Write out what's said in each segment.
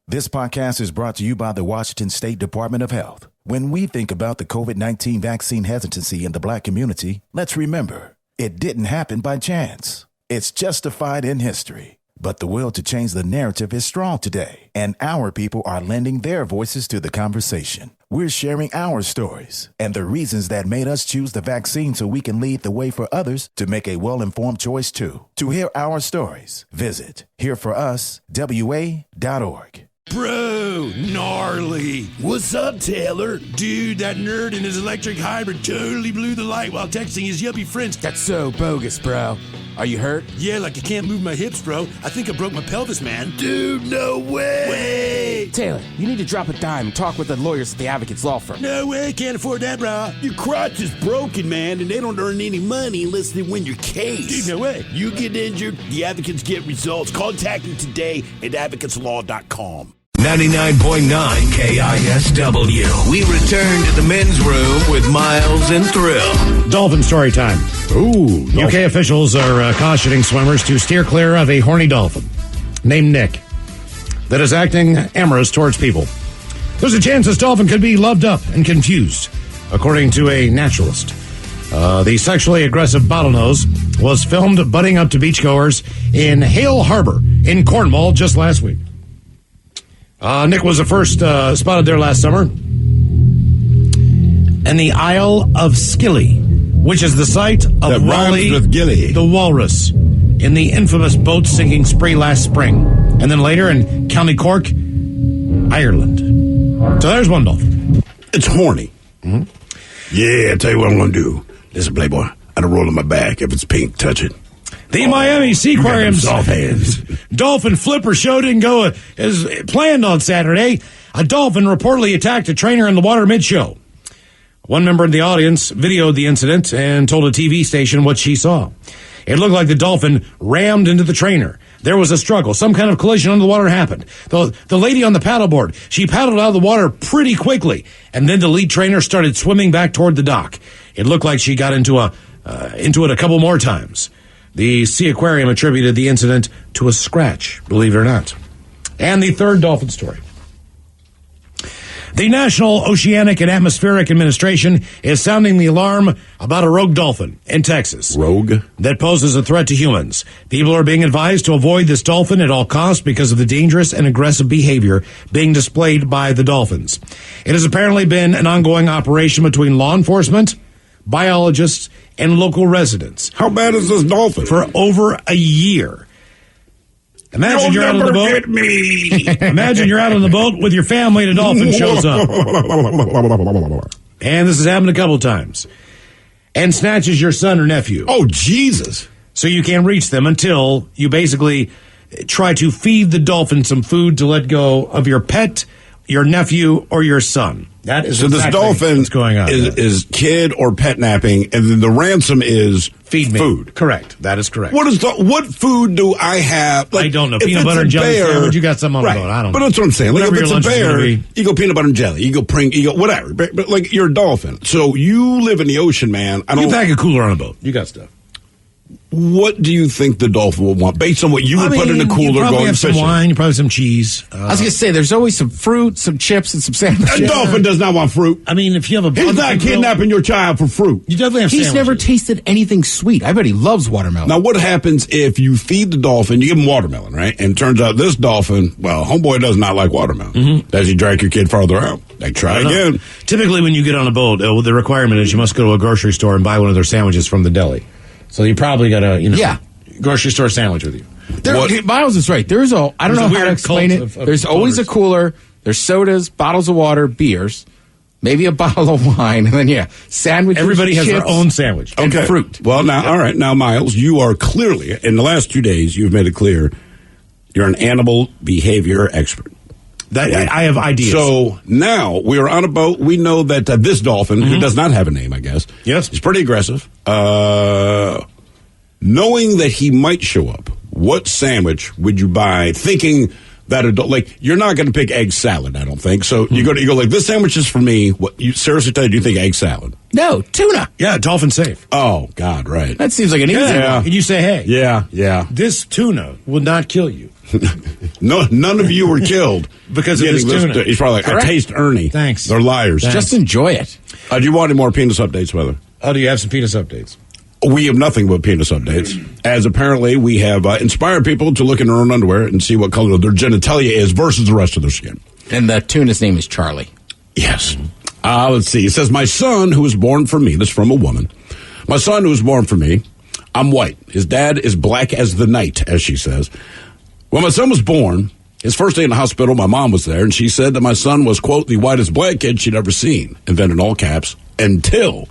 This podcast is brought to you by the Washington State Department of Health. When we think about the COVID-19 vaccine hesitancy in the Black community, let's remember, it didn't happen by chance. It's justified in history. But the will to change the narrative is strong today, and our people are lending their voices to the conversation. We're sharing our stories and the reasons that made us choose the vaccine so we can lead the way for others to make a well-informed choice too. To hear our stories, visit hereforuswa.org. Bro, gnarly. What's up, Taylor? Dude, that nerd in his electric hybrid totally blew the light while texting his yuppie friends. That's so bogus, bro. Are you hurt? Yeah, like I can't move my hips, bro. I think I broke my pelvis, man. Dude, no way. Way. Taylor, you need to drop a dime and talk with the lawyers at the Advocates Law Firm. No way, can't afford that, bro. Your crotch is broken, man, and they don't earn any money unless they win your case. Dude, no way. You get injured, the advocates get results. Contact them today at advocateslaw.com. 99.9 KISW. We return to the men's room with Miles and Thrill. Dolphin story time. Ooh. UK officials are cautioning swimmers to steer clear of a horny dolphin named Nick that is acting amorous towards people. There's a chance this dolphin could be loved up and confused, according to a naturalist. The sexually aggressive bottlenose was filmed butting up to beachgoers in Hale Harbor in Cornwall just last week. Nick was the first spotted there last summer. And the Isle of Scilly, which is the site of That Raleigh, rhymes with Gilly. the walrus, in the infamous boat sinking spree last spring. And then later in County Cork, Ireland. So there's one dolphin. It's horny. Mm-hmm. Yeah, I'll tell you what I'm going to do. Listen, Playboy, I don't roll on my back. If it's pink, touch it. The Miami Seaquarium's soft hands. Dolphin Flipper show didn't go as planned on Saturday. A dolphin reportedly attacked a trainer in the water mid-show. One member of the audience videoed the incident and told a TV station what she saw. It looked like the dolphin rammed into the trainer. There was a struggle. Some kind of collision under the water happened. The lady on the paddleboard, she paddled out of the water pretty quickly, and then the lead trainer started swimming back toward the dock. It looked like she got into it a couple more times. The Sea Aquarium attributed the incident to a scratch, believe it or not. And the third dolphin story. The National Oceanic and Atmospheric Administration is sounding the alarm about a rogue dolphin in Texas. Rogue? That poses a threat to humans. People are being advised to avoid this dolphin at all costs because of the dangerous and aggressive behavior being displayed by the dolphins. It has apparently been an ongoing operation between law enforcement, biologists, and local residents. How bad is this dolphin? For over a year. Imagine you're out on the boat. Get me. Imagine you're out on the boat with your family and a dolphin shows up. And this has happened a couple times. And snatches your son or nephew. Oh, Jesus. So you can't reach them until you basically try to feed the dolphin some food to let go of your pet, your nephew, or your son. That is so exactly this dolphin what's going on. Is kid or pet napping, and then the ransom is feed me. Food. Correct. That is correct. What food do I have? I don't know. Peanut butter and jelly sandwich. You got some on the boat. I don't know. But that's what I'm saying. Like, if Whatever it's your a lunch is bear, gonna be. you go peanut butter and jelly. You go whatever. But like, you're a dolphin. So you live in the ocean, man. You pack a cooler on a boat. You got stuff. What do you think the dolphin will want based on what you would put in a cooler you probably going have fishing? some wine. You probably have some cheese. I was going to say, there's always some fruit, some chips, and some sandwiches. A dolphin does not want fruit. I mean, if you have a He's not kidnapping your child for fruit. You definitely have He's sandwiches. never tasted anything sweet. I bet he loves watermelon. Now, what happens if you feed the dolphin, you give him watermelon, right? And it turns out this dolphin, well, homeboy does not like watermelon. Mm-hmm. Does he drag your kid farther out? Like, try again. Typically, when you get on a boat, the requirement is you must go to a grocery store and buy one of their sandwiches from the deli. So you probably got a, grocery store sandwich with you. Miles is right. I don't know how to explain it. There's always a cooler. There's sodas, bottles of water, beers, maybe a bottle of wine, and then, sandwiches, Everybody has chips, their own sandwich. and fruit. Well, now, all right. Now, Miles, you are clearly, in the last 2 days, you've made it clear you're an animal behavior expert. I have ideas. So now we are on a boat. We know that this dolphin, who does not have a name, I guess, yes, he's pretty aggressive. Knowing that he might show up, what sandwich would you buy, thinking that adult, like, you're not going to pick egg salad, I don't think. So you go like, this sandwich is for me. What you seriously tell you, do you think egg salad? No, tuna. Yeah, dolphin safe. Oh, God, right. That seems like an easy one. And you say, hey. Yeah. This tuna will not kill you. No, none of you were killed because of this tuna. He's probably like, I taste Ernie. Thanks. They're liars. Thanks. Just enjoy it. Do you want any more penis updates, Weather? Oh, do you have some penis updates? We have nothing but penis updates, as apparently we have inspired people to look in their own underwear and see what color their genitalia is versus the rest of their skin. And the tuna's name is Charlie. Yes. Let's see. It says, my son who was born for me, this is from a woman, my son who was born for me, I'm white. His dad is black as the night, as she says. When my son was born, his first day in the hospital, my mom was there, and she said that my son was, quote, the whitest black kid she'd ever seen, and then in all caps, until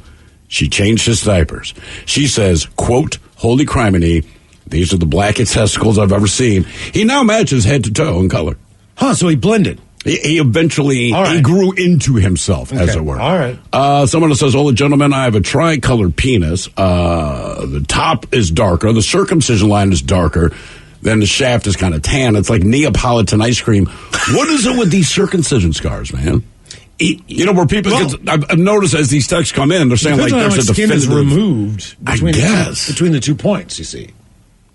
she changed his diapers. She says, quote, holy criminy, these are the blackest testicles I've ever seen. He now matches head to toe in color. Huh, so he blended. He eventually he grew into himself, as it were. All right. Someone says, oh, gentlemen, I have a tri-colored penis. The top is darker. The circumcision line is darker. Then the shaft is kind of tan. It's like Neapolitan ice cream. What is it with these circumcision scars, man? You know, where people, I've noticed as these texts come in, they're saying like there's a skin is removed between between the 2 points, you see.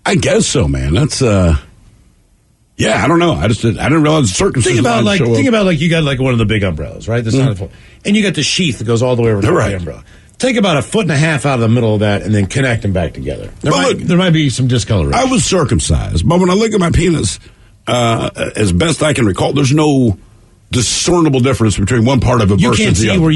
I guess so, man. That's, yeah, I don't know. I didn't realize circumcision. Think about like you got like one of the big umbrellas, right? That's not a full, and you got the sheath that goes all the way over to the umbrella. Take about 1.5 feet out of the middle of that and then connect them back together. There might be some discoloration. I was circumcised, but when I look at my penis, as best I can recall, there's no discernible difference between one part of it versus the other. You can't see where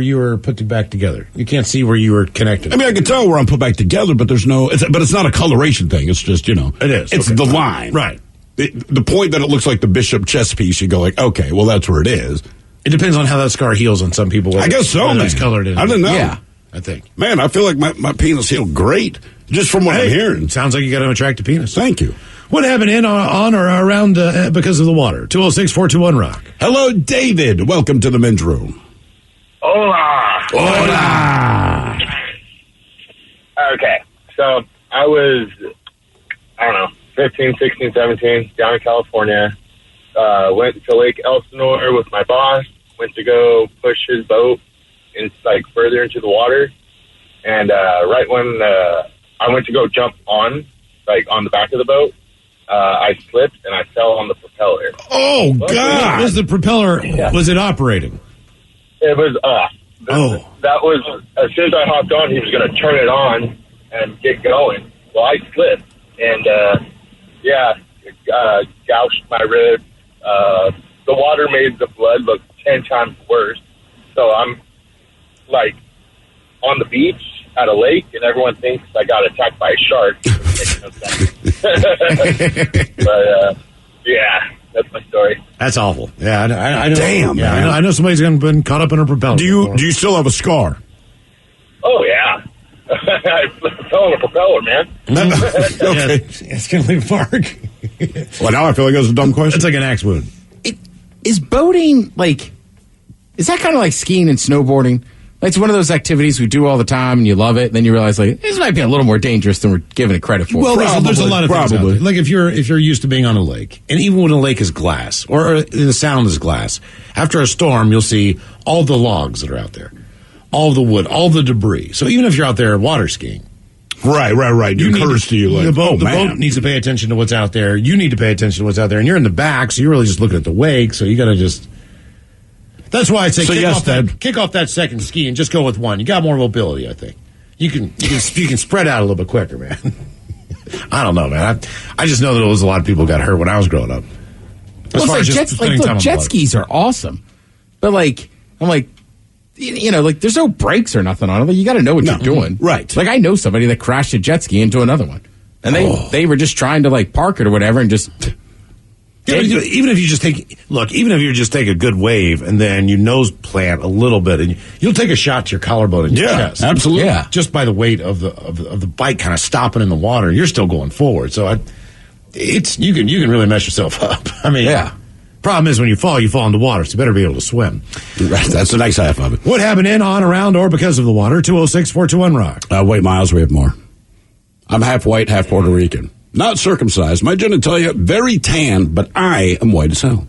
you were put back together. You can't see where you were connected. I mean, I can tell where I'm put back together, but there's no. But it's not a coloration thing. It's just it is. It's the line, right? The point that it looks like the bishop chess piece, you go like, okay, well that's where it is. It depends on how that scar heals on some people. I guess so, man. It's colored in. I don't know. Yeah, I think. Man, I feel like my penis healed great just from what I'm hearing. Sounds like you got an attractive penis. Thank you. What happened on or around because of the water? 206-421-ROCK. Hello, David. Welcome to the men's room. Hola. Hola. Okay, so I was, 15, 16, 17, down in California. Went to Lake Elsinore with my boss. Went to go push his boat further into the water. And right when I went to go jump on the back of the boat, I slipped and I fell on the propeller. Oh, God! Was the propeller, was it operating? It was off. That was, as soon as I hopped on, he was going to turn it on and get going. Well, I slipped and, gouged my rib. The water made the blood look 10 times worse. So I'm, on the beach at a lake, and everyone thinks I got attacked by a shark. But, that's my story. That's awful. Yeah, I know. Damn, man. I know somebody's been caught up in a propeller. Do you still have a scar? Oh, yeah. I fell on a propeller, man. Okay. It's going to leave a mark. Well, now I feel like that's a dumb question. It's like an axe wound. Is boating, is that kind of like skiing and snowboarding? It's one of those activities we do all the time, and you love it. And then you realize, this might be a little more dangerous than we're giving it credit for. Well, there's a lot of things out there. Like if you're used to being on a lake, and even when a lake is glass or the sound is glass, after a storm, you'll see all the logs that are out there, all the wood, all the debris. So even if you're out there water skiing, right, it occurs to you the boat needs to pay attention to what's out there. You need to pay attention to what's out there, and you're in the back, so you're really just looking at the wake. So you got to just. That's why I say kick off that second ski and just go with one. You got more mobility, I think. You can spread out a little bit quicker, man. I don't know, man. I just know that there was a lot of people who got hurt when I was growing up. Jet skis are awesome, but there's no brakes or nothing on it. You got to know what you're doing, right? I know somebody that crashed a jet ski into another one, and they were just trying to park it or whatever, and just. Yeah, even if you just take a good wave and then you nose plant a little bit, and you'll take a shot to your collarbone and your chest. Absolutely. Yeah, just by the weight of the bike kind of stopping in the water, you're still going forward. So you can really mess yourself up. I mean, problem is when you fall in the water, so you better be able to swim. Right, that's the nice half of it. What happened in, on, around, or because of the water? 206-421-ROCK. Wait, Miles, we have more. I'm half white, half Puerto Rican. not circumcised. My genitalia, very tan, but I am white as hell.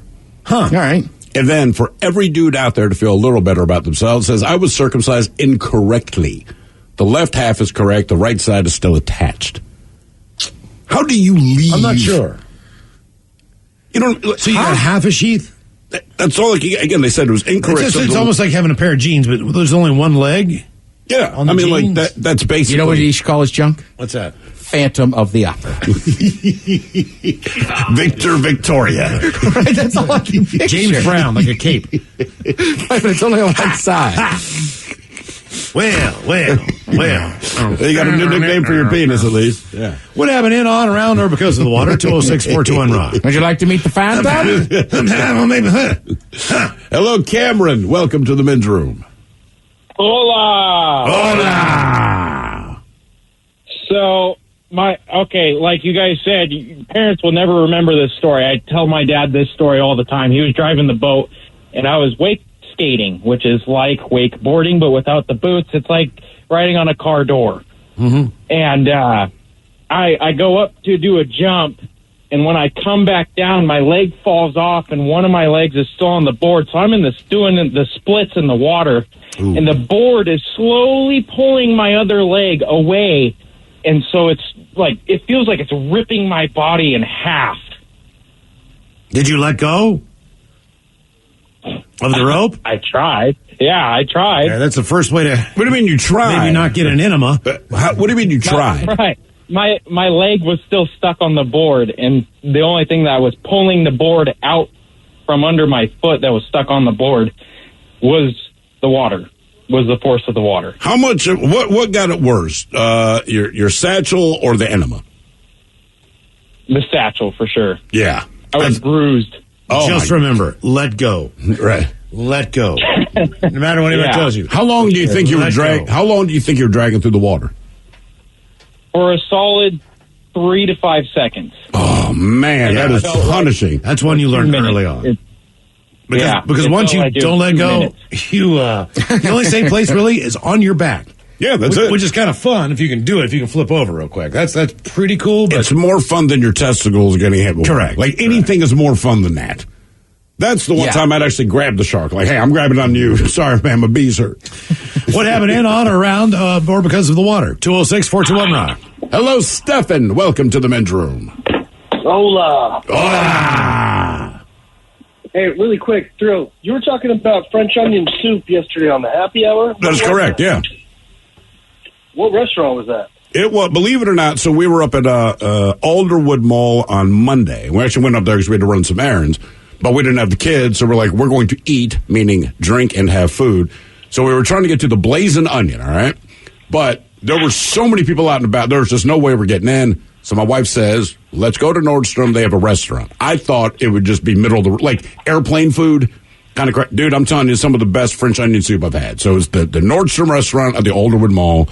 All right. And then for every dude out there to feel a little better about themselves, says, I was circumcised incorrectly. The left half is correct. The right side is still attached. How do you leave? I'm not sure. You don't. So you got half a sheath? That's all. Again, they said it was incorrect. It's almost like having a pair of jeans, but there's only one leg. Yeah, on the I mean, jeans? like that's basically. You know what he should call his junk? What's that? Phantom of the Opera. Victor Victoria. Right, that's all I can picture. James Brown, like a cape. But it's only on one side. Well. You got a new nickname for your penis, at least. Yeah. What happened in, on, around, or because of the water? 206-421-ROCK. Would you like to meet the Phantom? Hello, Cameron. Welcome to the men's room. Hola. So, like you guys said, parents will never remember this story. I tell my dad this story all the time. He was driving the boat, and I was wake skating, which is like wakeboarding, but without the boots. It's like riding on a car door. Mm-hmm. And I go up to do a jump, and when I come back down, my leg falls off, and one of my legs is still on the board. So I'm doing the splits in the water, and the board is slowly pulling my other leg away. And so it feels like it's ripping my body in half. Did you let go of the rope? I tried. Yeah, I tried. Yeah, that's the first way to. What do you mean you tried? Maybe not get an enema. What do you mean you tried? Right. My leg was still stuck on the board, and the only thing that was pulling the board out from under my foot that was stuck on the board was the water. Was the force of the water. How much? What got it worse? Your satchel or the enema? The satchel, for sure. Yeah, I was bruised. Oh, just remember, let go. Right. Let go. No matter what anybody tells you. How long do you think you were dragging? How long do you think you were dragging through the water? For a solid 3 to 5 seconds. Oh man, that is punishing. That's one you learned early on. Because once you don't let go, the only safe place really is on your back. Yeah, that's it. Which is kind of fun if you can do it. If you can flip over real quick, that's pretty cool. But it's more fun than your testicles getting hit. Correct. Like anything is more fun than that. That's the one time I'd actually grab the shark. Like, hey, I'm grabbing on you. Sorry, man, my bees hurt. What happened in, on, or around, or because of the water? 206-421-ROCK. Hello, Stefan. Welcome to the men's room. Hola. Hola. Hey, really quick, Thrill, you were talking about French onion soup yesterday on the happy hour? That's correct, yeah. What restaurant was that? It was, believe it or not, so we were up at Alderwood Mall on Monday. We actually went up there because we had to run some errands, but we didn't have the kids, so we're like, we're going to eat, meaning drink and have food. So we were trying to get to the Blazing Onion, all right? But there were so many people out and about, there was just no way we're getting in. So my wife says, let's go to Nordstrom. They have a restaurant. I thought it would just be middle of the, like airplane food. Kind of Dude, I'm telling you, some of the best French onion soup I've had. So it's the Nordstrom restaurant at the Alderwood Mall.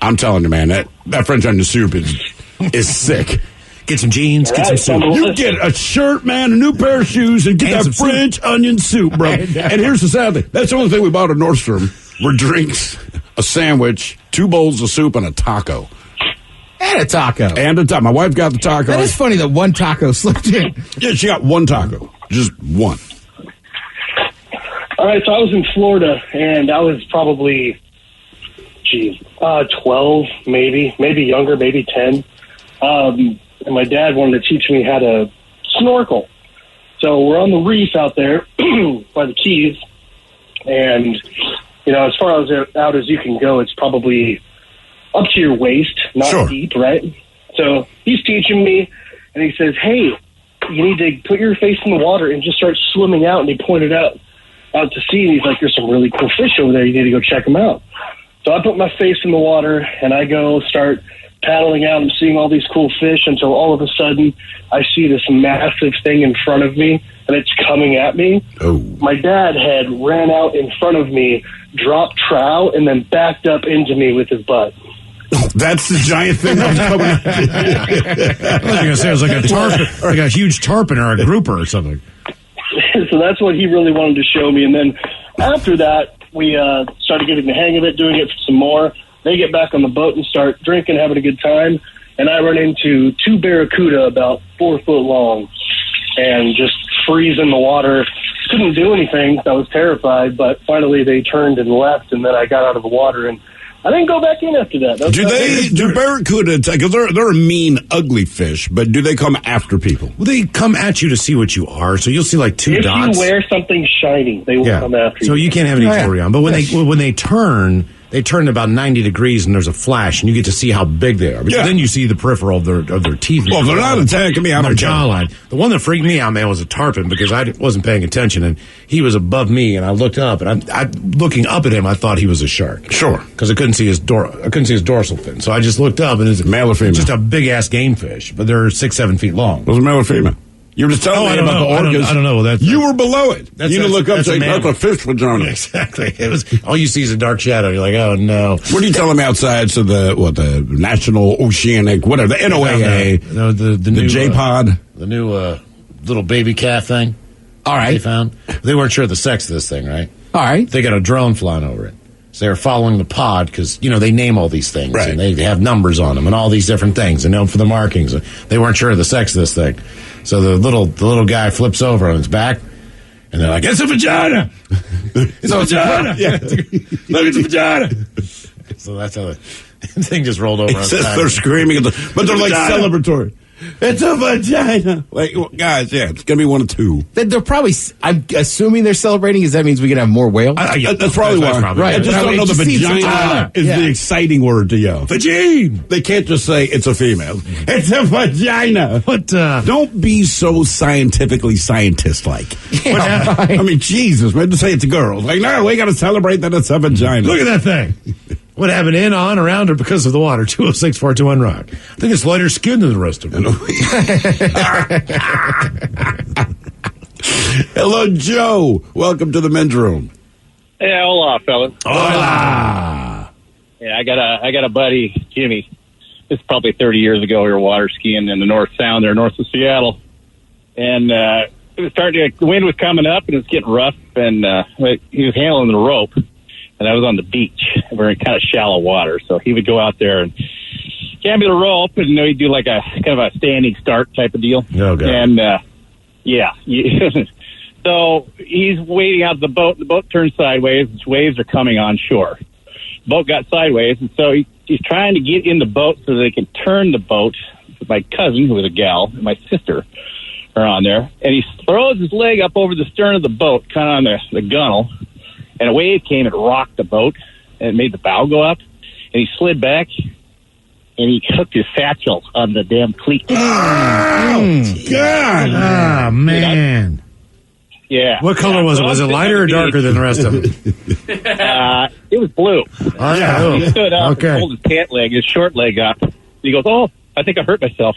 I'm telling you, man, that French onion soup is sick. Get some jeans, get some soup. You get a shirt, man, a new pair of shoes, and get that French onion soup, bro. And here's the sad thing. That's the only thing we bought at Nordstrom were drinks, a sandwich, 2 bowls of soup, and a taco. And a taco. My wife got the taco. That is funny that one taco slipped in. Yeah, she got one taco. Just one. All right, so I was in Florida, and I was probably, 12, maybe younger, maybe 10. And my dad wanted to teach me how to snorkel. So we're on the reef out there by the Keys, and, as far out as you can go, it's probably up to your waist, not deep, right? So he's teaching me, and he says, hey, you need to put your face in the water and just start swimming out, and he pointed out to sea, and he's like, there's some really cool fish over there. You need to go check them out. So I put my face in the water, and I go start paddling out and seeing all these cool fish until all of a sudden I see this massive thing in front of me, and it's coming at me. Oh. My dad had ran out in front of me, dropped trow, and then backed up into me with his butt. That's the giant thing that was coming at you. I was going to say it was like a tarpon, like a huge tarpon or a grouper or something. So that's what he really wanted to show me. And then after that, we started getting the hang of it, doing it some more. They get back on the boat and start drinking, having a good time. and I run into 2 barracuda about 4 foot long and just freeze in the water. Couldn't do anything. I was terrified, but finally they turned and left, and then I got out of the water, and I didn't go back in after that. Do barracuda, because they're a mean, ugly fish, but do they come after people? Well, they come at you to see what you are, so you'll see like 2 dots. If you wear something shiny, they will come after you. So you can't have any jewelry on. But when they turn about 90 degrees and there's a flash, and you get to see how big they are. Because then you see the peripheral of their teeth. Well, they're not attacking me. I'm their jawline. The one that freaked me out, man, was a tarpon, because I wasn't paying attention, and he was above me, and I looked up, and I looking up at him, I thought he was a shark. Sure, because I couldn't see his dorsal fin. So I just looked up, and it's male or female? Just a big ass game fish, but they're 6-7 feet long. Was it male or female? You were just telling me about the orcas. I don't know. You were below it. You didn't look up and say, that's a fish vagina. Exactly. It was, all you see is a dark shadow. You're like, oh, no. What are you telling me outside? So the National Oceanic, whatever, the NOAA, the new J-Pod. The new little baby calf thing. All right. They found. They weren't sure of the sex of this thing, right? All right. They got a drone flying over it. So they were following the pod because, they name all these things. Right. And they have numbers on them and all these different things and known for the markings. They weren't sure of the sex of this thing. So the little guy flips over on his back, and they're like, "It's a vagina! It's a vagina! Yeah, look, it's a vagina!" So that's how the thing just rolled over. They're screaming, but they're like celebratory. It's a vagina. Like, guys, it's going to be one of 2. They're probably, I'm assuming they're celebrating, because that means we can have more whales. That's probably why. Right. I just don't know the vagina is the exciting word to yell. Vagine! They can't just say it's a female. It's a vagina. But don't be so scientifically scientist-like. Yeah, right. I mean, Jesus, man, to say it's a girl. Like, no, we got to celebrate that it's a vagina. Look at that thing. What happened in, on, around, or because of the water? 206-421-ROCK. I think it's lighter skin than the rest of them. Hello, Joe. Welcome to the men's room. Hey, hola, fellas. Hola. Yeah, I got a buddy, Jimmy. This is probably 30 years ago. We were water skiing in the North Sound there, north of Seattle. And it was the wind was coming up, and it was getting rough, and he was handling the rope. And I was on the beach. We're in kind of shallow water. So he would go out there and hand me the rope, and he'd do like a kind of a standing start type of deal. Oh, God. And, so he's waiting out the boat. The boat turns sideways. Its waves are coming on shore. The boat got sideways, and so he's trying to get in the boat so they can turn the boat. My cousin, who was a gal, and my sister are on there. And he throws his leg up over the stern of the boat, kind of on the gunnel. And a wave came and rocked the boat, and it made the bow go up. And he slid back, and he hooked his satchel on the damn cleat. Oh, God. Oh, man. Yeah. What color was it? Was it lighter or darker than the rest of it? It was blue. Oh, yeah. He stood up Okay. and pulled his pant leg, his short leg up. He goes, "Oh, I think I hurt myself."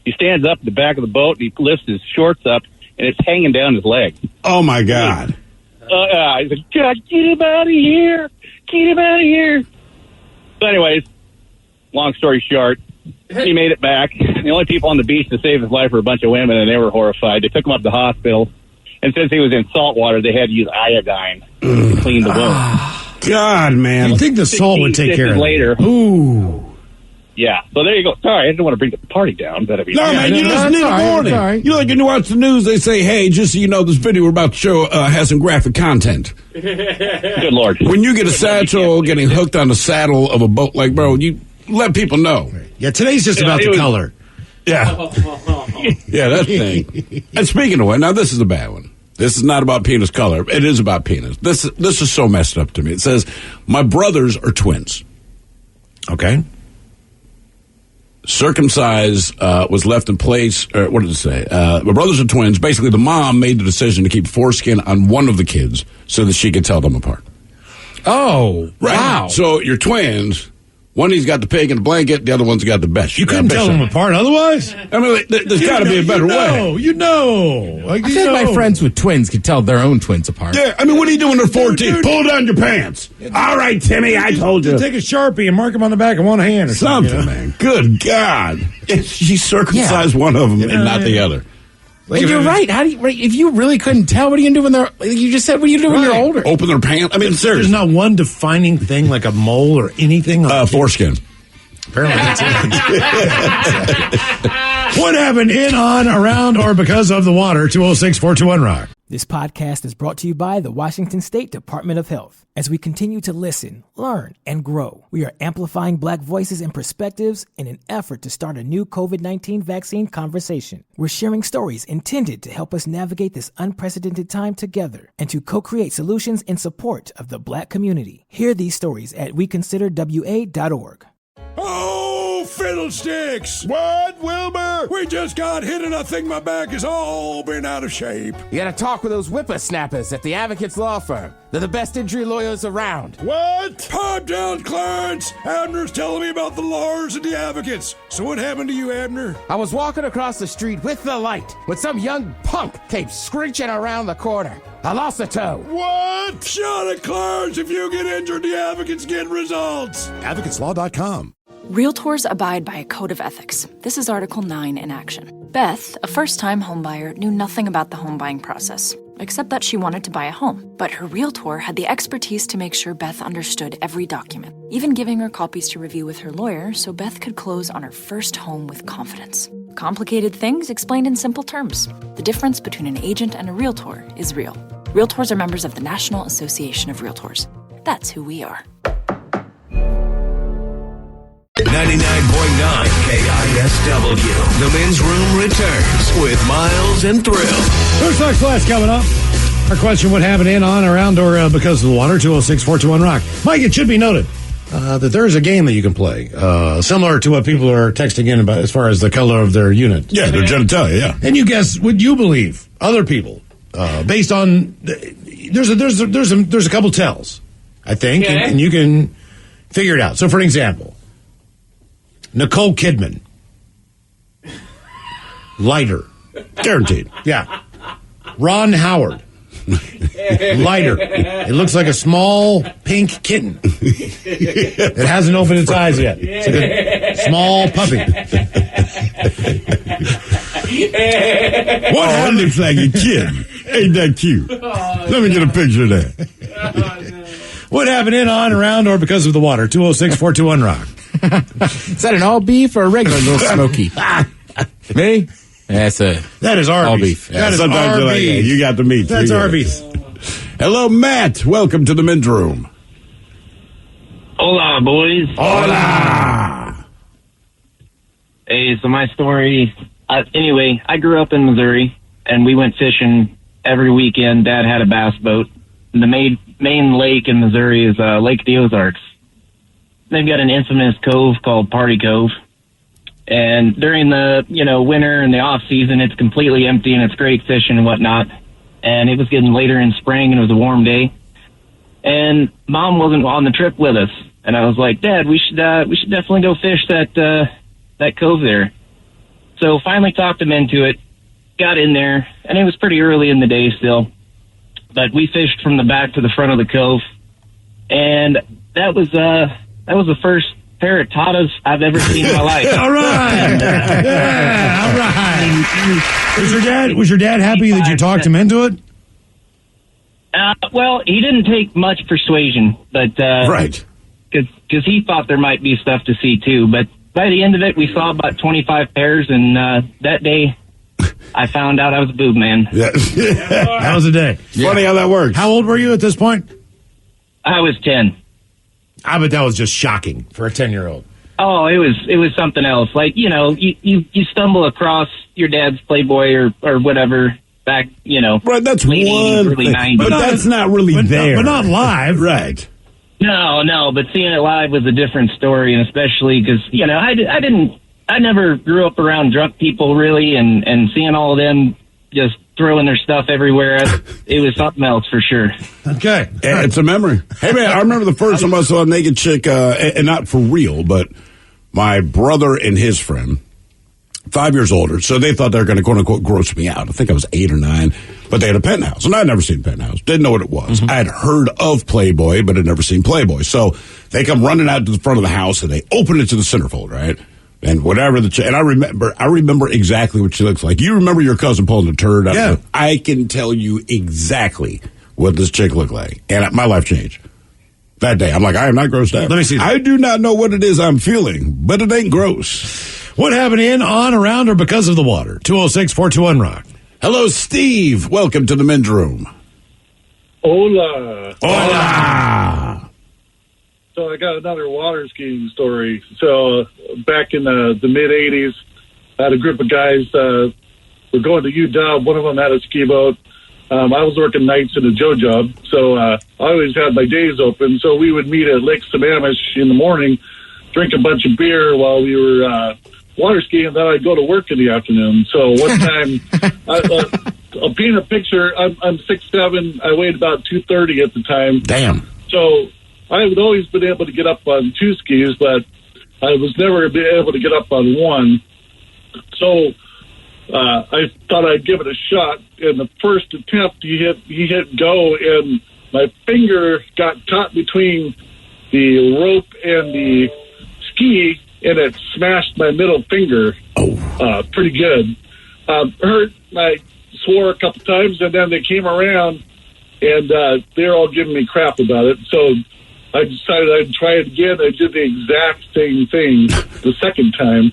He stands up at the back of the boat, and he lifts his shorts up, and it's hanging down his leg. Oh, my God. He's like, "God, get him out of here. Get him out of here." So anyways, long story short, he made it back. The only people on the beach to save his life were a bunch of women, and they were horrified. They took him up to the hospital. And since he was in salt water, they had to use iodine to clean the wound. God, man. You'd think the salt would take care of it. Later. Ooh. Yeah. So there you go. Sorry, I didn't want to bring the party down. But I mean, No, man, you just need a warning. Right. You know, like when you watch the news, they say, hey, just so you know, this video we're about to show has some graphic content. Good Lord. When you get a satchel getting hooked on the saddle of a boat, like, bro, you let people know. Yeah, today's just about the color. Yeah. Yeah, that thing. And speaking of one, now this is a bad one. This is not about penis color. It is about penis. This is so messed up to me. It says, my brothers are twins. Okay. Circumcised was left in place. What did it say? My brothers are twins. Basically, the mom made the decision to keep foreskin on one of the kids so that she could tell them apart. Oh, Right. wow. So you're twins. One of you's got the pig and the blanket. The other one's got the best. You couldn't tell them apart otherwise? I mean, there's got to be a better way. You know. Like, I feel like my friends with twins could tell their own twins apart. Yeah, I mean, what do you do when they're 14? Pull down your pants. All right, Timmy, I told you. Take a Sharpie and mark them on the back of one hand or something. Man. Good God. She circumcised one of them and not the other. And you're right. How do you? If you really couldn't tell, what are you gonna do when they're? Like you just said, what do you do when you're older? Open their pants. I mean, There's seriously. not one defining thing like a mole or anything. Foreskin. Apparently that's it. What happened in, on, around, or because of the water? 206-421-ROCK. This podcast is brought to you by the Washington State Department of Health. As we continue to listen, learn, and grow, we are amplifying Black voices and perspectives in an effort to start a new COVID-19 vaccine conversation. We're sharing stories intended to help us navigate this unprecedented time together and to co-create solutions in support of the Black community. Hear these stories at weconsiderwa.org. Oh, fiddlesticks! What, Wilbur? We just got hit and I think my back has all been out of shape. You gotta talk with those whippersnappers at the Advocates Law Firm. They're the best injury lawyers around. What? Pipe down, Clarence! Abner's telling me about the lawyers and the advocates. So what happened to you, Abner? I was walking across the street with the light when some young punk came screeching around the corner. I lost a toe. What? Shut it, Clarence! If you get injured, the advocates get results. AdvocatesLaw.com. Realtors abide by a code of ethics. This is Article 9 in action. Beth, a first-time homebuyer, knew nothing about the home buying process, except that she wanted to buy a home. But her realtor had the expertise to make sure Beth understood every document, even giving her copies to review with her lawyer so Beth could close on her first home with confidence. Complicated things explained in simple terms. The difference between an agent and a realtor is real. Realtors are members of the National Association of Realtors. That's who we are. 99.9 KISW. The Men's Room returns with Miles and Thrill. First Talk Class coming up. Our question, what happened in, on, around, or because of the water? 206-421-ROCK. Mike, it should be noted that there's a game that you can play, similar to what people are texting in about as far as the color of their unit. Yeah, their genitalia, yeah. And you guess, would you believe other people, based on, there's a couple tells, I think, Okay. and you can figure it out. So, for an example, Nicole Kidman. Lighter. Guaranteed. Yeah. Ron Howard. Lighter. It looks like a small pink kitten. It hasn't opened its eyes yet. It's like a small puppy. One looks like a kid. Ain't that cute? Let me get a picture of that. What happened in, on, around, or because of the water? 206-421-ROCK. Is that an all beef or a regular little smoky? Me? That is Arby's. All beef. That is Sometimes you're like, Arby's. hey, you got the meat. That's Arby's. Hello, Matt. Welcome to the Men's Room. Hola, boys. Hola. Hey, so my story, anyway, I grew up in Missouri, and we went fishing every weekend. Dad had a bass boat. The main lake in Missouri is Lake the Ozarks. They've got an infamous cove called Party Cove. And during the, winter and the off season, it's completely empty and it's great fishing and whatnot. And it was getting later in spring and it was a warm day. And Mom wasn't on the trip with us. And I was like, Dad, we should definitely go fish that cove there. So finally talked him into it, got in there, and it was pretty early in the day still. But we fished from the back to the front of the cove. And that was the first pair of tatas I've ever seen in my life. All right. Yeah, all right. Was your dad happy that you talked him into it? Well, he didn't take much persuasion, but right, because he thought there might be stuff to see too. But by the end of it, we saw about 25 pairs, and that day, I found out I was a boob man. Yeah. That was the day. Funny how that works. How old were you at this point? I was 10. I bet that was just shocking for a 10-year-old. Oh, it was something else. Like, you stumble across your dad's Playboy or whatever back, Right, that's late 80s, one early thing. 90s. But that's not really there. But not live. Right. No, but seeing it live was a different story, and especially because, I never grew up around drunk people really, and seeing all of them just throwing their stuff everywhere, it was something else for sure. Okay. It's a memory. Hey, man, I remember the first time I saw a naked chick, and not for real, but my brother and his friend, 5 years older, so they thought they were going to, quote unquote, gross me out. I think I was 8 or 9, but they had a penthouse, and I'd never seen Penthouse. Didn't know what it was. I had heard of Playboy, but had never seen Playboy. So they come running out to the front of the house, and they open it to the centerfold, right? And whatever and I remember exactly what she looks like. You remember your cousin pulling the turd out? Yeah. I can tell you exactly what this chick looked like, and my life changed. that day. I'm like, I am not grossed out. Let me see that. I do not know what it is I'm feeling, but it ain't gross. What happened in, on, around, or because of the water? 206-421-ROCK. Hello, Steve. Welcome to the men's room. Hola. Hola. So I got another water skiing story. So back in the mid-'80s, I had a group of guys were going to UW. One of them had a ski boat. I was working nights in a Joe job, so I always had my days open. So we would meet at Lake Sammamish in the morning, drink a bunch of beer while we were water skiing, and then I'd go to work in the afternoon. So one time, I'll paint a picture. I'm 6'7". I weighed about 230 at the time. Damn. So I had always been able to get up on two skis, but I was never able to get up on one. So I thought I'd give it a shot. In the first attempt, he hit go, and my finger got caught between the rope and the ski, and it smashed my middle finger pretty good. Hurt. I swore a couple times, and then they came around, and they're all giving me crap about it. So I decided I'd try it again. I did the exact same thing the second time.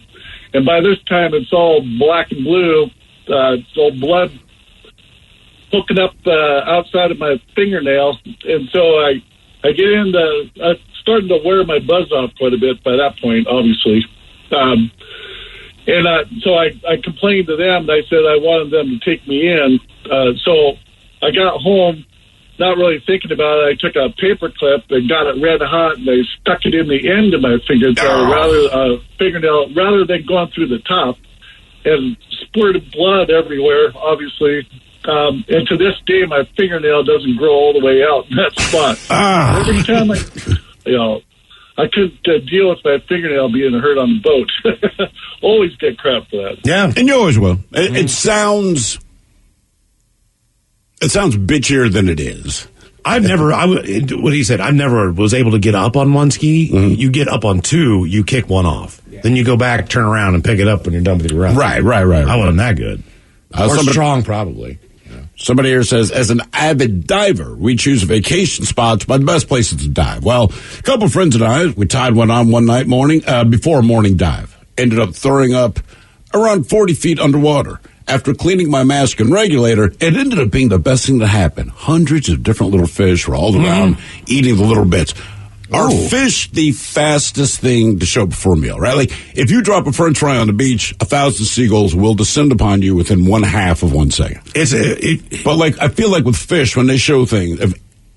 And by this time, it's all black and blue. It's all blood hooking up outside of my fingernail. And so I get into, I'm starting to wear my buzz off quite a bit by that point, obviously. So I complained to them, and I said I wanted them to take me in. So I got home, not really thinking about it. I took a paper clip and got it red hot, and I stuck it in the end of my fingernail rather than going through the top, and splurted blood everywhere, obviously. And to this day, my fingernail doesn't grow all the way out in that spot. Every time I couldn't deal with my fingernail being hurt on the boat. Always get crap for that. Yeah, and you always will. It sounds bitchier than it is. I've never, what he said, I never was able to get up on one ski. Mm-hmm. You get up on two, you kick one off. Yeah. Then you go back, turn around, and pick it up when you're done with your run. Right. I wasn't that good. Or strong, probably. Somebody here says, as an avid diver, we choose vacation spots by the best places to dive. Well, a couple of friends and I, we tied one on one night before a morning dive. Ended up throwing up around 40 feet underwater. After cleaning my mask and regulator, it ended up being the best thing to happen. Hundreds of different little fish were all around eating the little bits. Are fish the fastest thing to show up before a meal, right? Like, if you drop a french fry on the beach, 1,000 seagulls will descend upon you within 1/2 of 1 second. But, like, I feel like with fish, when they show things, if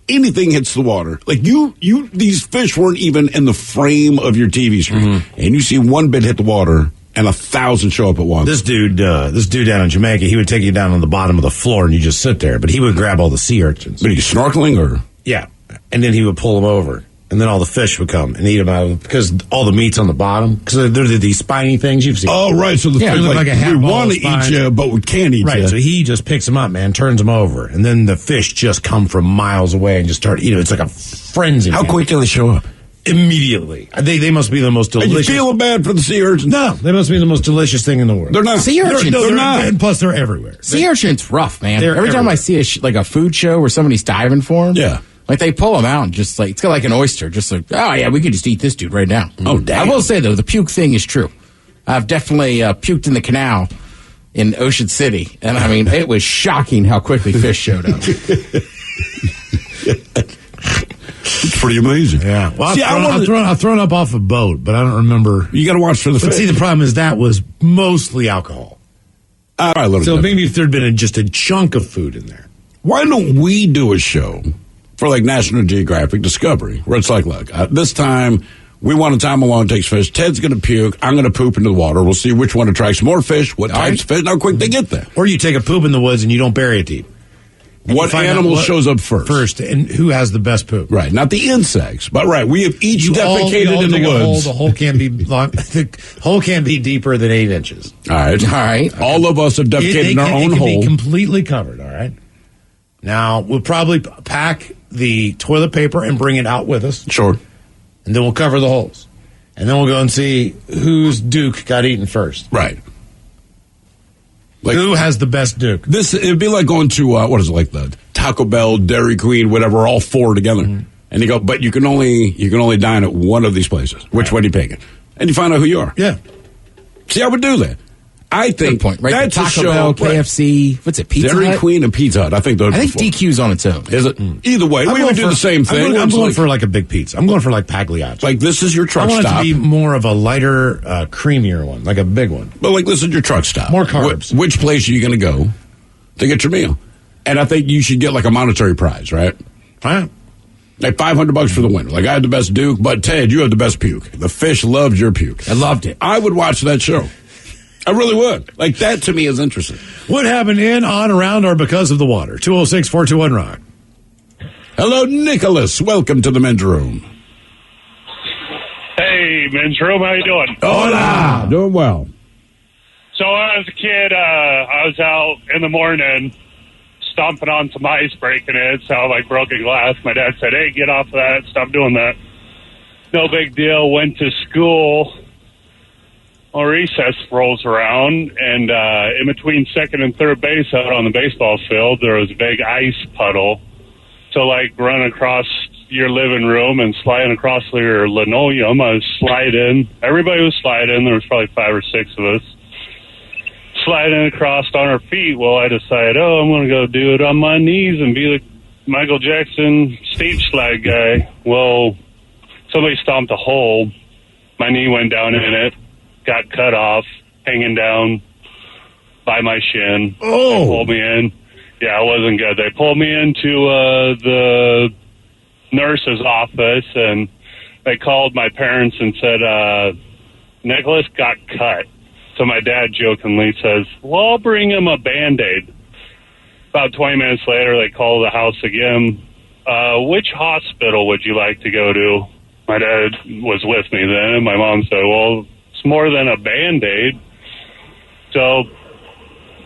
anything hits the water, like, these fish weren't even in the frame of your TV screen, and you see one bit hit the water, and 1,000 show up at once. This dude down in Jamaica, he would take you down on the bottom of the floor, and you just sit there, but he would grab all the sea urchins. But are you snorkeling, or? Yeah, and then he would pull them over. And then all the fish would come and eat them out because all the meat's on the bottom. Because they're these spiny things you've seen. Oh, right. So the fish look like a half we ball want to eat you, but we can't eat you. Right. So he just picks them up, man, turns them over. And then the fish just come from miles away and just start eating. It's like a frenzy. How quick do they show up? Immediately. They must be the most delicious. Are you feeling bad for the sea urchins? No. They must be the most delicious thing in the world. They're not. Sea urchins. They're not. And plus, they're everywhere. Sea urchins rough, man. Every time I see a food show where somebody's diving for them. Yeah. Like, they pull them out and just like, it's got like an oyster. Just like, oh, yeah, we could just eat this dude right now. Oh, damn. I will say, though, the puke thing is true. I've definitely puked in the canal in Ocean City. And, I mean, it was shocking how quickly fish showed up. It's pretty amazing. Yeah. Well, I've thrown up off a boat, but I don't remember. You got to watch for the fish. But see, the problem is that was mostly alcohol. So maybe if there'd been just a chunk of food in there. Why don't we do a show for like National Geographic Discovery where it's like, look, this time we want a time how long it takes fish. Ted's going to puke. I'm going to poop into the water. We'll see which one attracts more fish, what types of fish, and how quick they get there. Or you take a poop in the woods and you don't bury it deep. What animal shows up first? And who has the best poop? Right, not the insects, but right. We have each defecated in the woods. The hole can't be long. The hole can't be deeper than 8 inches. All right. All of us have defecated in our own hole. It can be completely covered. All right. Now we'll probably pack the toilet paper and bring it out with us. Sure. And then we'll cover the holes, and then we'll go and see whose Duke got eaten first. Right. Like, who has the best Duke? It'd be like going to, what is it, like the Taco Bell, Dairy Queen, whatever, all 4 together. Mm-hmm. And you go, but you can only dine at one of these places. Which one are you picking? And you find out who you are. Yeah. See, I would do that. I think good point, right? That's Taco a show, Bell, KFC, what's it, Pizza Dairy Hut? Queen and Pizza Hut. I think those. I think DQ's on its own. Is it? Either way, we would do the same thing. I'm going for like a big pizza. I'm going for like Pagliacci. Like this is your truck I want stop. it to be more of a lighter, creamier one, like a big one. But like this is your truck stop. More carbs. Which place are you going to go to get your meal? And I think you should get like a monetary prize, right? Right. Like $500 for the winner. Like I had the best Duke, but Ted, you had the best puke. The fish loved your puke. I loved it. I would watch that show. I really would. Like that to me is interesting. What happened in, on, around, or because of the water? 206-421-ROCK. Hello, Nicholas. Welcome to the men's room. Hey, men's room. How you doing? Hola. Doing well. So when I was a kid, I was out in the morning stomping on some ice, breaking it. It sounded like broken glass. My dad said, hey, get off of that. Stop doing that. No big deal. Went to school. Well, recess rolls around, and in between second and third base out on the baseball field, there was a big ice puddle. So, like, run across your living room and sliding across your linoleum, I was sliding. Everybody was sliding. There was probably 5 or 6 of us. Sliding across on our feet. Well, I decided, I'm going to go do it on my knees and be the Michael Jackson stage slide guy. Well, somebody stomped a hole. My knee went down in it. Got cut off, hanging down by my shin. Oh. They pulled me in. Yeah, it wasn't good. They pulled me into the nurse's office, and they called my parents and said, Nicholas got cut. So my dad jokingly says, well, I'll bring him a Band-Aid. About 20 minutes later, they call the house again. Which hospital would you like to go to? My dad was with me then, and my mom said, well, more than a Band-Aid. So,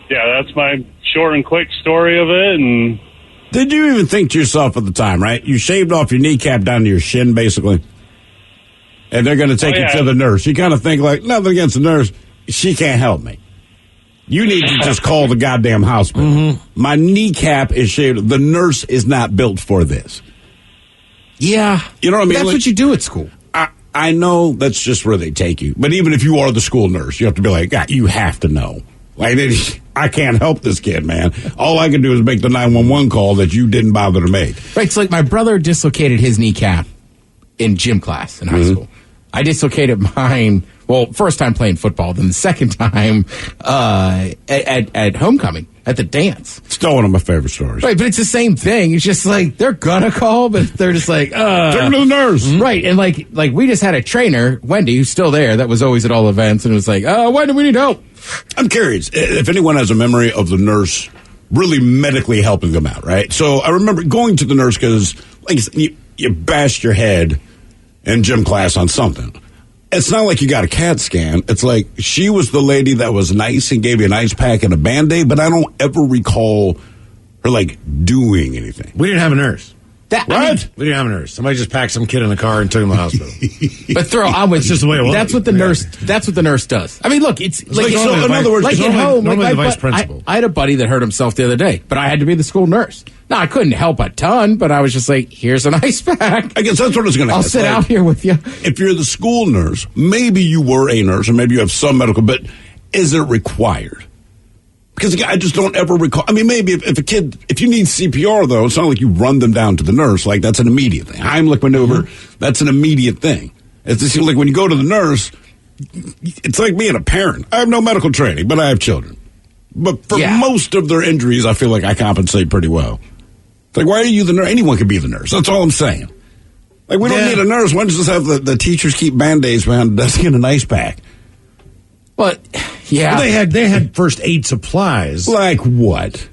yeah, that's my short and quick story of it. And did you even think to yourself at the time, right? You shaved off your kneecap down to your shin, basically. And they're going to take you to the nurse. You kind of think like, nothing against the nurse. She can't help me. You need to just call the goddamn hospital. Mm-hmm. My kneecap is shaved. The nurse is not built for this. Yeah. You know what I mean? That's what you do at school. I know that's just where they take you. But even if you are the school nurse, you have to be like, God, you have to know. Like, I can't help this kid, man. All I can do is make the 911 call that you didn't bother to make. Right. It's like my brother dislocated his kneecap in gym class in high school. I dislocated mine, well, first time playing football, then the second time at homecoming, at the dance. Still one of my favorite stories. Right, but it's the same thing. It's just like, they're gonna call, but they're just like, Take him to the nurse. Right, and like we just had a trainer, Wendy, who's still there, that was always at all events, and was like, when do we need help? I'm curious if anyone has a memory of the nurse really medically helping them out, right? So I remember going to the nurse because, like you bashed your head in gym class on something. It's not like you got a CAT scan. It's like she was the lady that was nice and gave you an ice pack and a Band-Aid, but I don't ever recall her, like, doing anything. We didn't have a nurse. What? We didn't have a nurse. Somebody just packed some kid in a car and took him to the hospital. But I'm with it's just the way it was. That's what the nurse. That's what the nurse does. I mean, look, it's like so. In other words, like at home. normally Like the vice principal. I had a buddy that hurt himself the other day, but I had to be the school nurse. Now I couldn't help a ton, but I was just like, "Here's an ice pack." I guess that's what it's going to. I'll sit out here with you. If you're the school nurse, maybe you were a nurse, or maybe you have some medical, but is it required? Because again, I just don't ever recall. I mean, maybe if you need CPR, though, it's not like you run them down to the nurse. Like, that's an immediate thing. Heimlich maneuver, that's an immediate thing. It's just like when you go to the nurse, it's like being a parent. I have no medical training, but I have children. But for most of their injuries, I feel like I compensate pretty well. It's like, why are you the nurse? Anyone can be the nurse. That's all I'm saying. Like, we don't need a nurse. Why don't you just have the teachers keep Band-Aids behind the desk and an ice pack? But yeah, well, they had first aid supplies. Like what?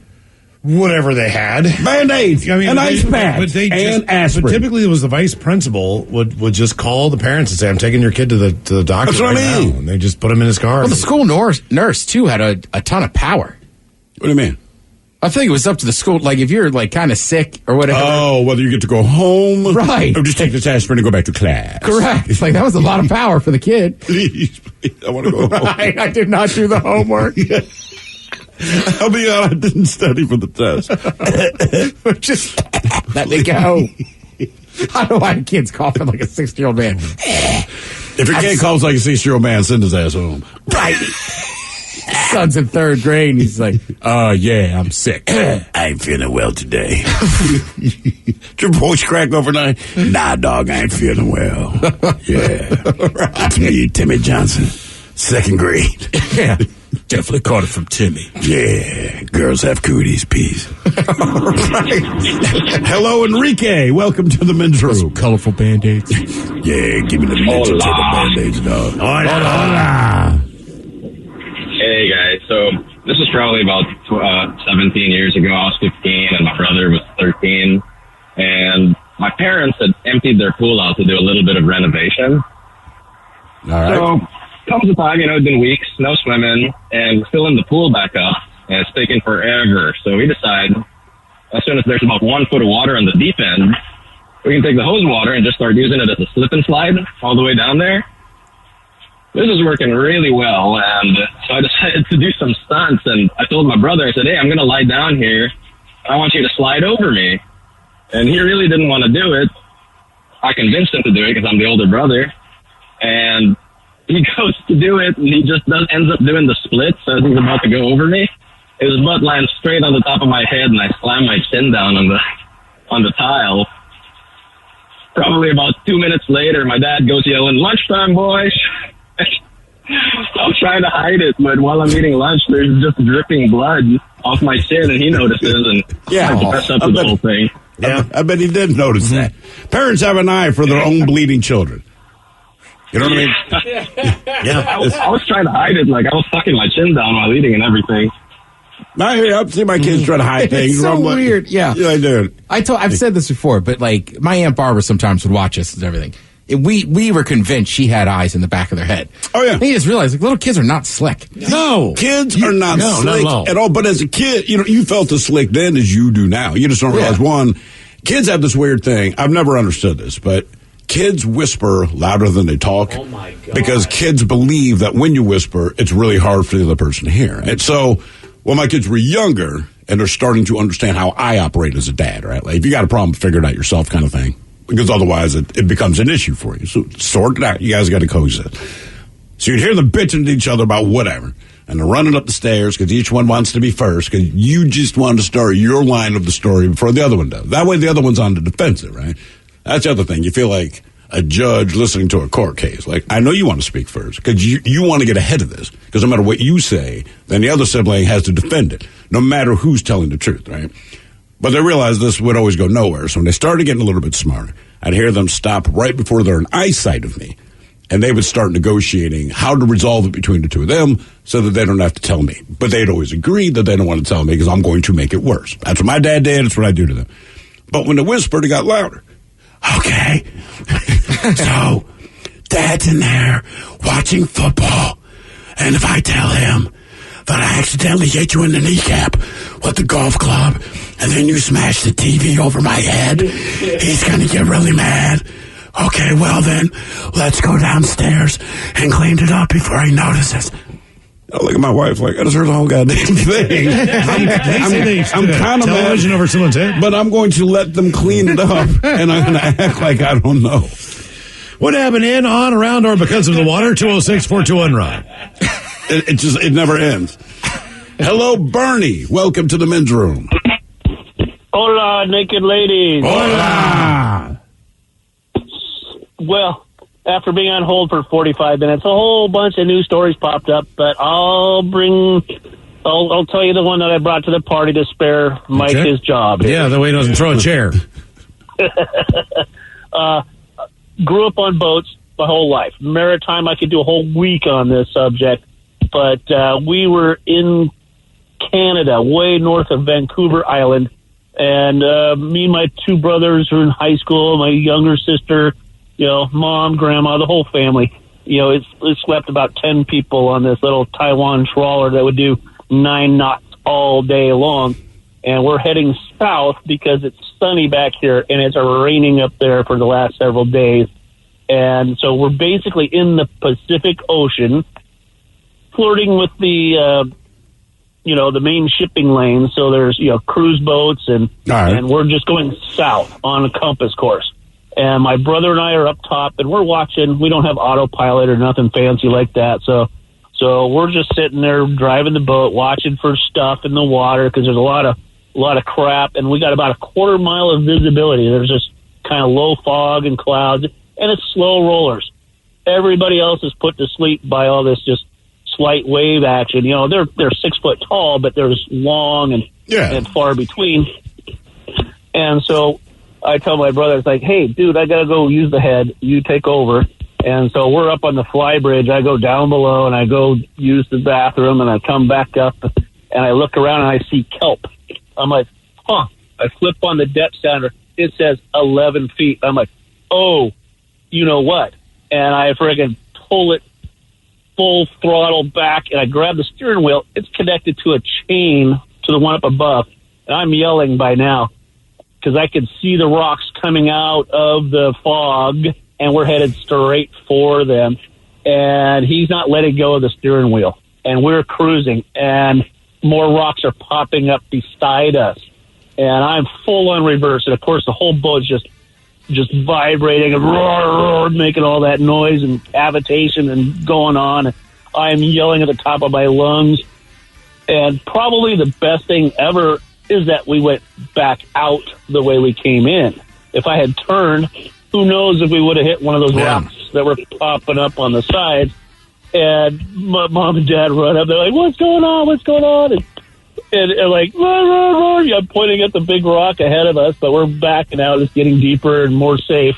Whatever they had. Band-Aids, an ice pack, and aspirin. But typically it was the vice principal would just call the parents and say, I'm taking your kid to the doctor. That's what I mean. Now. And they just put him in his car. Well, the school nurse too had a ton of power. What do you mean? I think it was up to the school, like if you're like kind of sick or whatever. Oh, whether you get to go home. Right. Or just take this aspirin and go back to class. Correct. It's like that was a lot of power for the kid. Please, I want to go home. Right. I did not do the homework. I'll be honest, I didn't study for the test. Just let me go. I don't know why a kid's coughing like a 60-year-old man. If your kid coughs like a 60-year-old man, send his ass home. Right. Son's in 3rd grade, and he's like, yeah, I'm sick. I ain't feeling well today. Did your voice crack overnight? Nah, dog, I ain't feeling well. Yeah. That's me, Timmy Johnson. 2nd grade. Yeah. Definitely caught it from Timmy. Yeah. Girls have cooties, peas. Right. Hello, Enrique. Welcome to the men's room. Some colorful Band-Aids. Yeah, give me the Ninja Turtle Band-Aids, dog. Hola. Hey guys, so this is probably about 17 years ago. I was 15 and my brother was 13, and my parents had emptied their pool out to do a little bit of renovation. All right. So comes the time, it'd been weeks, no swimming, and we're filling the pool back up, and it's taking forever. So we decide, as soon as there's about 1 foot of water on the deep end, we can take the hose water and just start using it as a slip and slide all the way down there. This is working really well, and so I decided to do some stunts, and I told my brother, I said, hey, I'm going to lie down here. I want you to slide over me. And he really didn't want to do it. I convinced him to do it because I'm the older brother. And he goes to do it, and he just ends up doing the splits as he's about to go over me. His butt lands straight on the top of my head, and I slam my chin down on the tile. Probably about 2 minutes later, my dad goes yelling, lunchtime, boys. I'm trying to hide it, but while I'm eating lunch, there's just dripping blood off my chin, and he notices, and I dress up with the whole thing. Yeah, I bet he did notice that. Parents have an eye for their own bleeding children. You know what I mean? Yeah. I was trying to hide it, like I was tucking my chin down while eating and everything. I've seen my kids try to hide things. It's so weird. Yeah. Yeah, I do. I've said this before, but like my Aunt Barbara sometimes would watch us and everything. We were convinced she had eyes in the back of their head. Oh, yeah. And you just realize, like, little kids are not slick. No. Kids are not slick at all. But as a kid, you felt as slick then as you do now. You just don't realize, one, kids have this weird thing. I've never understood this, but kids whisper louder than they talk. Oh, my God. Because kids believe that when you whisper, it's really hard for the other person to hear. And so when my kids were younger and they're starting to understand how I operate as a dad, right? Like, if you got a problem, figure it out yourself kind of thing. Because otherwise it becomes an issue for you. So sort it out. You guys got to coexist. So you'd hear them bitching to each other about whatever. And they're running up the stairs because each one wants to be first because you just want to start your line of the story before the other one does. That way the other one's on the defensive, right? That's the other thing. You feel like a judge listening to a court case. Like, I know you want to speak first because you want to get ahead of this. Because no matter what you say, then the other sibling has to defend it. No matter who's telling the truth, right? But they realized this would always go nowhere. So when they started getting a little bit smarter, I'd hear them stop right before they're in eyesight of me. And they would start negotiating how to resolve it between the two of them so that they don't have to tell me. But they'd always agreed that they don't want to tell me because I'm going to make it worse. That's what my dad did. That's what I do to them. But when they whispered, it got louder. Okay. So Dad's in there watching football. And if I tell him that I accidentally hit you in the kneecap with the golf club, and then you smash the TV over my head, he's going to get really mad. Okay, well then, let's go downstairs and clean it up before he notices. I look at my wife like, I just heard the whole goddamn thing. I'm kind of television over someone's head, but I'm going to let them clean it up, and I'm going to act like I don't know. What happened in, on, around, or because of the water? 206-421-ROD. It never ends. Hello, Bernie. Welcome to the men's room. Hola, naked ladies. Hola. Well, after being on hold for 45 minutes, a whole bunch of new stories popped up, but I'll tell you the one that I brought to the party to spare Mike his job. Yeah, that way he doesn't throw a chair. Grew up on boats my whole life. Maritime, I could do a whole week on this subject, but we were in Canada, way north of Vancouver Island, and me and my two brothers were in high school, my younger sister, mom, grandma, the whole family. It slept about 10 people on this little Taiwan trawler that would do 9 knots all day long. And we're heading south because it's sunny back here and it's raining up there for the last several days. And so we're basically in the Pacific Ocean, flirting with the main shipping lane. So there's, cruise boats and we're just going south on a compass course. And my brother and I are up top, and we're watching. We don't have autopilot or nothing fancy like that, so we're just sitting there driving the boat, watching for stuff in the water because there's a lot of crap, and we got about a quarter mile of visibility. There's just kind of low fog and clouds, and it's slow rollers. Everybody else is put to sleep by all this just slight wave action. You know, they're 6 foot tall, but they're long and far between. And so I tell my brother, it's like, hey, dude, I got to go use the head. You take over. And so we're up on the fly bridge. I go down below, and I go use the bathroom, and I come back up, and I look around, and I see kelp. I'm like, huh. I flip on the depth sounder. It says 11 feet. I'm like, oh, you know what? And I friggin' pull it full throttle back, and I grab the steering wheel. It's connected to a chain to the one up above, and I'm yelling by now because I could see the rocks coming out of the fog, and we're headed straight for them. And he's not letting go of the steering wheel, and we're cruising, and more rocks are popping up beside us, and I'm full on reverse, and of course the whole boat's just vibrating and roar, making all that noise and cavitation and going on. I'm yelling at the top of my lungs. And probably the best thing ever is that we went back out the way we came in. If I had turned, who knows if we would have hit one of those rocks that were popping up on the sides. And my mom and dad run up. They're like, what's going on? What's going on? And like, I'm pointing at the big rock ahead of us, but we're backing out. It's getting deeper and more safe.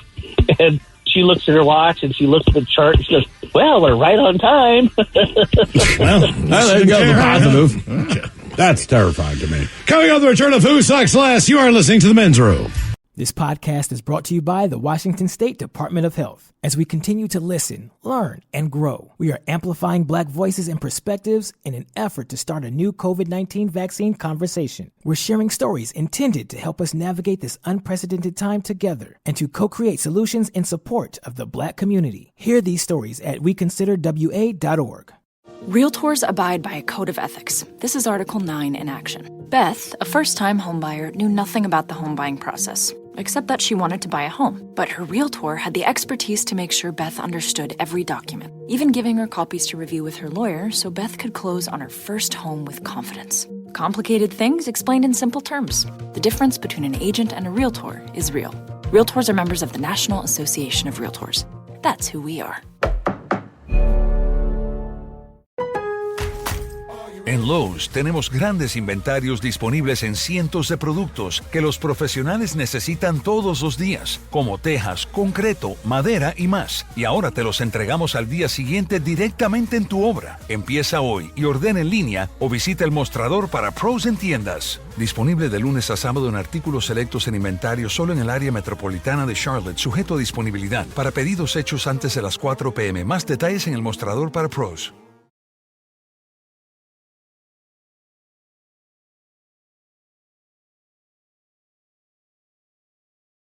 And she looks at her watch, and she looks at the chart, and she goes, well, we're right on time. Well, there you go, the positive. That's terrifying to me. Coming on the return of Who Sucks Last, you are listening to The Men's Room. This podcast is brought to you by the Washington State Department of Health. As we continue to listen, learn, and grow, we are amplifying Black voices and perspectives in an effort to start a new COVID-19 vaccine conversation. We're sharing stories intended to help us navigate this unprecedented time together and to co-create solutions in support of the Black community. Hear these stories at weconsiderwa.org. Realtors abide by a code of ethics. This is Article 9 in action. Beth, a first-time homebuyer, knew nothing about the home buying process, except that she wanted to buy a home. But her realtor had the expertise to make sure Beth understood every document, even giving her copies to review with her lawyer so Beth could close on her first home with confidence. Complicated things explained in simple terms. The difference between an agent and a realtor is real. Realtors are members of the National Association of Realtors. That's who we are. En Lowe's tenemos grandes inventarios disponibles en cientos de productos que los profesionales necesitan todos los días, como tejas, concreto, madera y más. Y ahora te los entregamos al día siguiente directamente en tu obra. Empieza hoy y ordena en línea o visita el mostrador para pros en tiendas. Disponible de lunes a sábado en artículos selectos en inventario solo en el área metropolitana de Charlotte, sujeto a disponibilidad. Para pedidos hechos antes de las 4 p.m. Más detalles en el mostrador para pros.